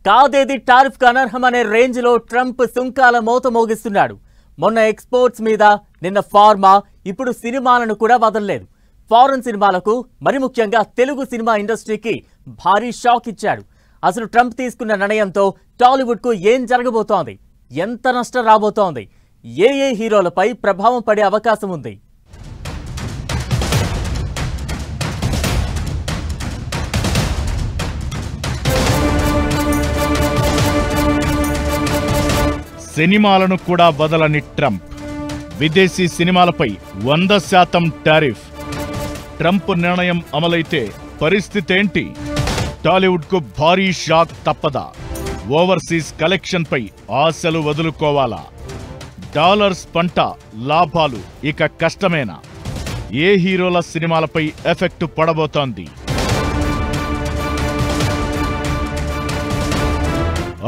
కాదేది tariff కు అనర్హమనే range లో Trump సుంకాల మోత మోగిస్తున్నాడు. మొన్న ఎక్స్పోర్ట్స్ మీద, నిన్న ఫార్మా, ఇప్పుడు సినిమాలను కూడా వదలలేదు. ఫారెన్ సినిమాలకు, మరి ముఖ్యంగా తెలుగు సినిమా ఇండస్ట్రీకి భారీ షాక్ ఇచ్చాడు. అసలు ట్రంప్ తీసుకున్న నిర్ణయంతో టాలీవుడ్ కు ఏం జరగబోతోంది, ఎంత నష్టం రాబోతోంది, ఏ హీరోలపై ప్రభావం పడే అవకాశం ఉంది? సినిమాలను కూడా వదలని ట్రంప్, విదేశీ సినిమాలపై 100% టారిఫ్. ట్రంప్ నిర్ణయం అమలైతే పరిస్థితి ఏంటి? టాలీవుడ్కు భారీ షాక్ తప్పదా? ఓవర్సీస్ కలెక్షన్పై ఆశలు వదులుకోవాలా? డాలర్స్ పంట, లాభాలు ఇక కష్టమేనా? ఏ హీరోల సినిమాలపై ఎఫెక్ట్ పడబోతోంది?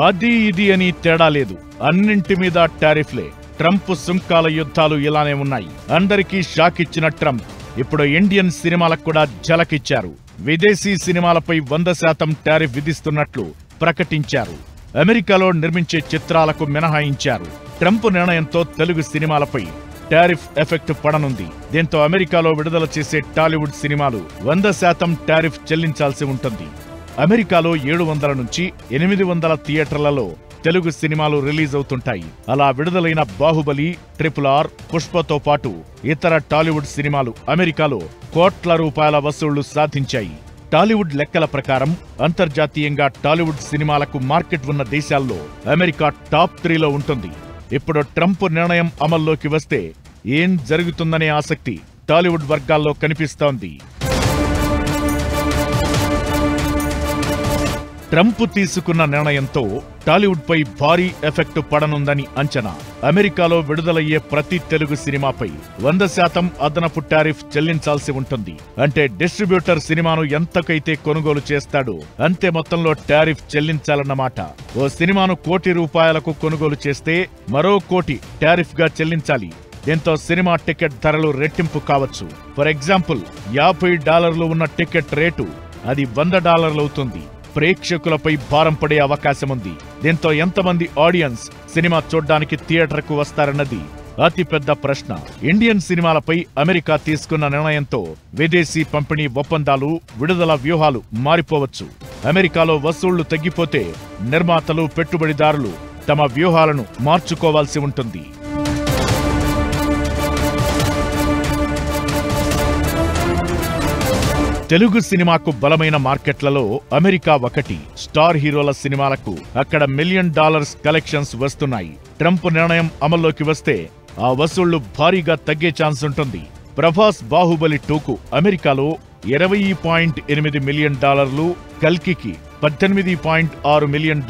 అది ఇది అని తేడా లేదు, అన్నింటి మీద టారిఫ్లే. ట్రంప్ సుంకాల యుద్ధాలు ఇలానే ఉన్నాయి. అందరికీ షాక్ ఇచ్చిన ట్రంప్ ఇప్పుడు ఇండియన్ సినిమాలకు కూడా ఝలకిచ్చారు. విదేశీ సినిమాలపై 100% టారిఫ్ విధిస్తున్నట్లు ప్రకటించారు. అమెరికాలో నిర్మించే చిత్రాలకు మినహాయించారు. ట్రంప్ నిర్ణయంతో తెలుగు సినిమాలపై టారిఫ్ ఎఫెక్ట్ పడనుంది. దీంతో అమెరికాలో విడుదల చేసే టాలీవుడ్ సినిమాలు 100% టారిఫ్ చెల్లించాల్సి ఉంటుంది. అమెరికాలో 700 నుంచి 800 థియేటర్లలో తెలుగు సినిమాలు రిలీజ్ అవుతుంటాయి. అలా విడుదలైన బాహుబలి, RRR, పుష్పతో పాటు ఇతర టాలీవుడ్ సినిమాలు అమెరికాలో కోట్ల రూపాయల వసూళ్లు సాధించాయి. టాలీవుడ్ లెక్కల ప్రకారం అంతర్జాతీయంగా టాలీవుడ్ సినిమాలకు మార్కెట్ ఉన్న దేశాల్లో అమెరికా టాప్ 3లో ఉంటుంది. ఇప్పుడు ట్రంప్ నిర్ణయం అమల్లోకి వస్తే ఏం జరుగుతుందనే ఆసక్తి టాలీవుడ్ వర్గాల్లో కనిపిస్తోంది. ట్రంప్ తీసుకున్న నిర్ణయంతో టాలీవుడ్పై భారీ ఎఫెక్ట్ పడనుందని అంచనా. అమెరికాలో విడుదలయ్యే ప్రతి తెలుగు సినిమాపై 100% అదనపు టారిఫ్ చెల్లించాల్సి ఉంటుంది. అంటే డిస్ట్రిబ్యూటర్ సినిమాను ఎంతకైతే కొనుగోలు చేస్తాడో అంతే మొత్తంలో టారిఫ్ చెల్లించాలన్నమాట. ఓ సినిమాను ₹1,00,00,000 కొనుగోలు చేస్తే మరో ₹1,00,00,000 టారిఫ్ గా చెల్లించాలి. దీంతో సినిమా టికెట్ ధరలు రెట్టింపు కావచ్చు. ఫర్ ఎగ్జాంపుల్, $50 ఉన్న టికెట్ రేటు అది $100 అవుతుంది. ప్రేక్షకులపై భారం పడే అవకాశముంది. దీంతో ఎంతమంది ఆడియన్స్ సినిమా చూడ్డానికి థియేటర్కు వస్తారన్నది అతిపెద్ద ప్రశ్న. ఇండియన్ సినిమాలపై అమెరికా తీసుకున్న నిర్ణయంతో విదేశీ పంపిణీ ఒప్పందాలు, విడుదల వ్యూహాలు మారిపోవచ్చు. అమెరికాలో వసూళ్లు తగ్గిపోతే నిర్మాతలు, పెట్టుబడిదారులు తమ వ్యూహాలను మార్చుకోవాల్సి ఉంటుంది. తెలుగు సినిమాకు బలమైన మార్కెట్లలో అమెరికా ఒకటి. స్టార్ హీరోల సినిమాలకు అక్కడ $1 మిలియన్ కలెక్షన్స్ వస్తున్నాయి. ట్రంప్ నిర్ణయం అమల్లోకి వస్తే ఆ వసూళ్లు భారీగా తగ్గే ఛాన్స్ ఉంటుంది. ప్రభాస్ బాహుబలి 2కు అమెరికాలో $20.8 మిలియన్, కల్కికి $18.6 మిలియన్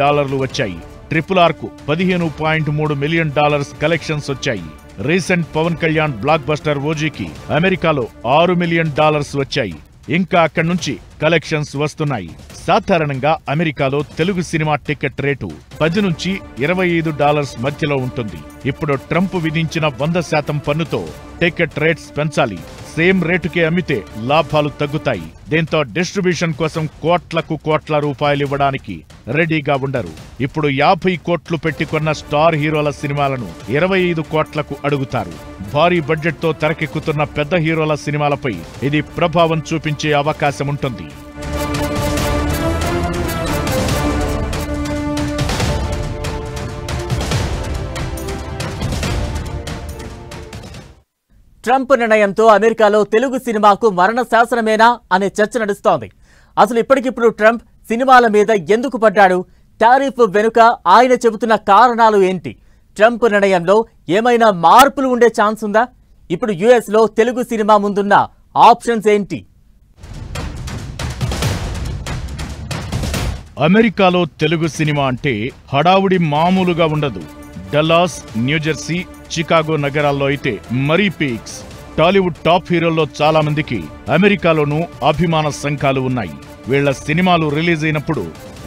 వచ్చాయి. RRRకు $15.3 మిలియన్ కలెక్షన్స్ వచ్చాయి. Recent Pawan Kalyan blockbuster ఓజీకి అమెరికాలో $6 మిలియన్ వచ్చాయి. ఇంకా అక్కడి నుంచి కలెక్షన్స్ వస్తున్నాయి. సాధారణంగా అమెరికాలో తెలుగు సినిమా టికెట్ రేటు $10 నుంచి $25 మధ్యలో ఉంటుంది. ఇప్పుడు ట్రంప్ విధించిన 100% పన్నుతో టికెట్ రేట్స్ పెంచాలి. సేమ్ రేటుకే అమ్మితే లాభాలు తగ్గుతాయి. దీంతో డిస్ట్రిబ్యూషన్ కోసం కోట్ల రూపాయలు ఇవ్వడానికి రెడీగా ఉండరు. ఇప్పుడు 50 కోట్లు పెట్టి కొన్న స్టార్ హీరోల సినిమాలను 25 కోట్లకు అడుగుతారు. భారీ బడ్జెట్ తో తెరకెక్కుతున్న పెద్ద హీరోల సినిమాలపై ఇది ప్రభావం చూపించే అవకాశం ఉంటుంది. ట్రంప్ నిర్ణయంతో అమెరికాలో తెలుగు సినిమాకు మరణ శాసనమేనా అనే చర్చ నడుస్తోంది. అసలు ఇప్పటికిప్పుడు ట్రంప్ సినిమాల మీద ఎందుకు పడ్డాడు? టారిఫ్ వెనుక ఆయన చెబుతున్న కారణాలు ఏంటి? ట్రంప్ నిర్ణయంలో ఏమైనా మార్పులు ఉండే ఛాన్స్ ఉందా? ఇప్పుడు యుఎస్ లో తెలుగు సినిమా ముందున్న ఆప్షన్స్ ఏంటి? అమెరికాలో తెలుగు సినిమా అంటే హడావుడి మామూలుగా ఉండదు. డల్లాస్, న్యూజెర్సీ, చికాగో నగరాల్లో అయితే మరీ పీక్స్. టాలీవుడ్ టాప్ హీరోల్లో చాలా మందికి అమెరికాలోనూ అభిమాన సంఘాలు ఉన్నాయి. వీళ్ల సినిమాలు రిలీజ్ అయినప్పుడు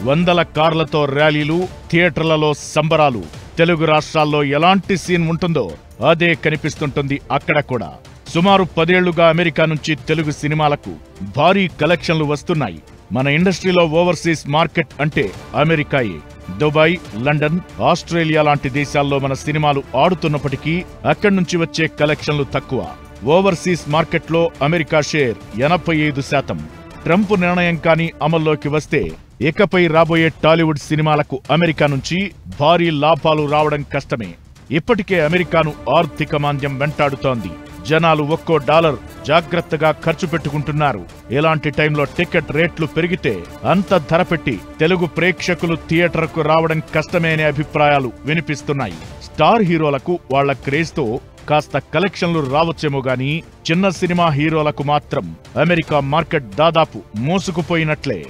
100 కార్లతో ర్యాలీలు, థియేటర్లలో సంబరాలు. తెలుగు రాష్ట్రాల్లో ఎలాంటి సీన్ ఉంటుందో అదే కనిపిస్తుంటుంది అక్కడ కూడా. సుమారు 10 ఏళ్లుగా అమెరికా నుంచి తెలుగు సినిమాలకు భారీ కలెక్షన్లు వస్తున్నాయి. మన ఇండస్ట్రీలో ఓవర్సీస్ మార్కెట్ అంటే అమెరికాయే. దుబాయ్, లండన్, ఆస్ట్రేలియా లాంటి దేశాల్లో మన సినిమాలు ఆడుతున్నప్పటికీ అక్కడి నుంచి వచ్చే కలెక్షన్లు తక్కువ. ఓవర్సీస్ మార్కెట్లో అమెరికా షేర్ 85%. ట్రంప్ నిర్ణయం కానీ అమల్లోకి వస్తే ఇకపై రాబోయే టాలీవుడ్ సినిమాలకు అమెరికా నుంచి భారీ లాభాలు రావడం కష్టమే. ఇప్పటికే అమెరికాను ఆర్థిక మాంద్యం వెంటాడుతోంది. జనాలు ఒక్కో డాలర్ జాగ్రత్తగా ఖర్చు పెట్టుకుంటున్నారు. ఇలాంటి టైంలో టికెట్ రేట్లు పెరిగితే అంత ధర పెట్టి తెలుగు ప్రేక్షకులు థియేటర్కు రావడం కష్టమే అనే అభిప్రాయాలు వినిపిస్తున్నాయి. స్టార్ హీరోలకు వాళ్ల క్రేజ్తో కాస్త కలెక్షన్లు రావచ్చేమో గానీ చిన్న సినిమా హీరోలకు మాత్రం అమెరికా మార్కెట్ దాదాపు మోసుకుపోయినట్లే.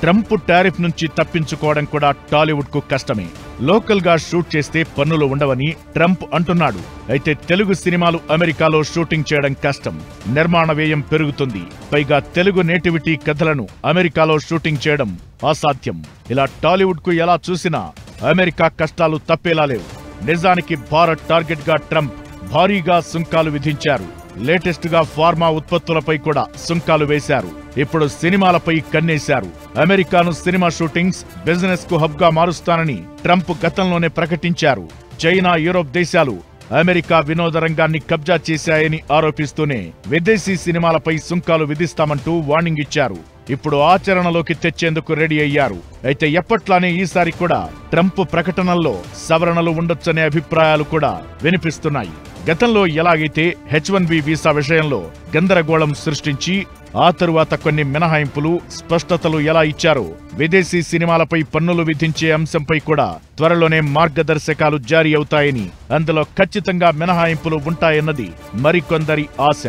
ట్రంప్ టారిఫ్ నుంచి తప్పించుకోవడం కూడా టాలీవుడ్ కు కష్టమే. లోకల్ గా షూట్ చేస్తే పన్నులు ఉండవని ట్రంప్ అంటున్నాడు. అయితే తెలుగు సినిమాలు అమెరికాలో షూటింగ్ చేయడం కష్టం. నిర్మాణ వ్యయం పెరుగుతుంది. పైగా తెలుగు నేటివిటీ కథలను అమెరికాలో షూటింగ్ చేయడం అసాధ్యం. ఇలా టాలీవుడ్ కు ఎలా చూసినా అమెరికా కష్టాలు తప్పేలా లేవు. నిజానికి భారత్ టార్గెట్ గా ట్రంప్ భారీగా సుంకాలు విధించారు. లేటెస్ట్ గా ఫార్మా ఉత్పత్తులపై కూడా సుంకాలు వేశారు. ఇప్పుడు సినిమాలపై కన్నేశారు. అమెరికాను సినిమా షూటింగ్స్ బిజినెస్ కు హబ్ గా మారుస్తానని ట్రంప్ గతంలోనే ప్రకటించారు. చైనా, యూరోప్ దేశాలు అమెరికా వినోద రంగాన్ని కబ్జా చేశాయని ఆరోపిస్తూనే విదేశీ సినిమాలపై సుంకాలు విధిస్తామంటూ వార్నింగ్ ఇచ్చారు. ఇప్పుడు ఆచరణలోకి తెచ్చేందుకు రెడీ అయ్యారు. అయితే ఎప్పట్లానే ఈసారి కూడా ట్రంప్ ప్రకటనల్లో సవరణలు ఉండొచ్చనే అభిప్రాయాలు కూడా వినిపిస్తున్నాయి. గతంలో ఎలాగైతే H1B వీసా విషయంలో గందరగోళం సృష్టించి ఆ తరువాత కొన్ని మినహాయింపులు, స్పష్టతలు ఎలా ఇచ్చారో విదేశీ సినిమాలపై పన్నులు విధించే అంశంపై కూడా త్వరలోనే మార్గదర్శకాలు జారీ అవుతాయని, అందులో ఖచ్చితంగా మినహాయింపులు ఉంటాయన్నది మరికొందరి ఆశ.